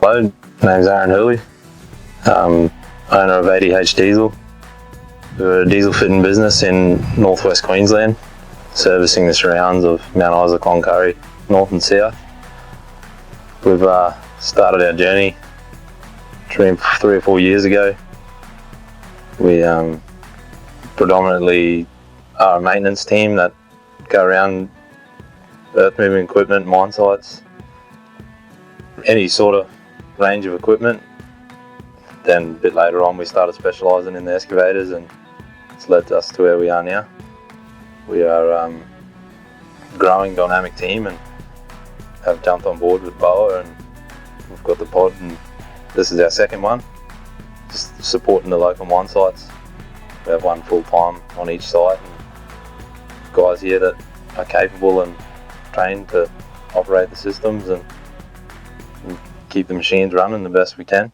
Hello, my name's Hooley, owner of ADH Diesel. We're a diesel fitting business in northwest Queensland, servicing the surrounds of Mount Isa, Cloncurry, north and south. We've started our journey 3 or 4 years ago. We predominantly are a maintenance team that go around earth moving equipment, mine sites, any sort of range of equipment. Then a bit later on we started specialising in the excavators, and it's led us to where we are now. We are a growing dynamic team and have jumped on board with BOA, and we've got the pod, and this is our second one, just supporting the local mine sites. We have one full time on each site, and guys here that are capable and trained to operate the systems and keep the machines running the best we can.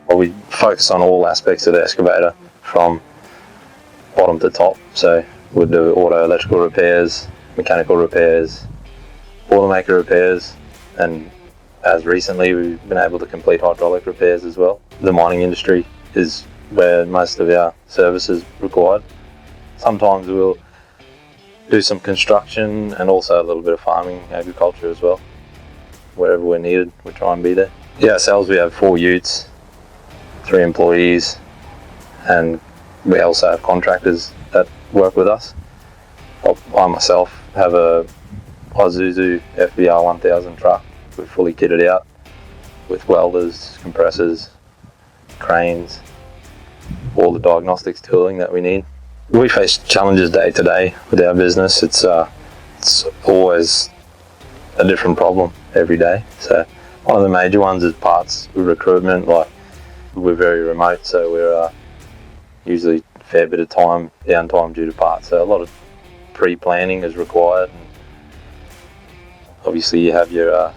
Well, we focus on all aspects of the excavator from bottom to top. So we do auto electrical repairs, mechanical repairs, automaker repairs, and as recently we've been able to complete hydraulic repairs as well. The mining industry is where most of our service is required. Sometimes we'll do some construction and also a little bit of farming, agriculture as well. Wherever we're needed, we try and be there. Yeah, ourselves, we have 4 utes, 3 employees, and we also have contractors that work with us. I myself have a Isuzu FBR 1000 truck. We're fully kitted out with welders, compressors, cranes, all the diagnostics tooling that we need. We face challenges day to day with our business. It's always a different problem every day. So one of the major ones is parts recruitment. Like, we're very remote, so we're usually a fair bit of downtime due to parts. So a lot of pre-planning is required. And obviously you have your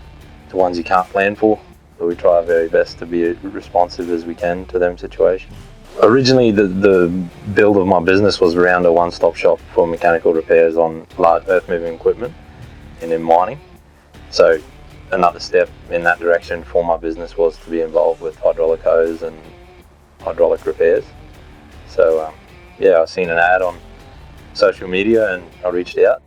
the ones you can't plan for, but we try our very best to be responsive as we can to them situations. Originally the build of my business was around a one-stop shop for mechanical repairs on large earth-moving equipment and in mining. So another step in that direction for my business was to be involved with hydraulic hose and hydraulic repairs. So yeah, I've seen an ad on social media and I reached out.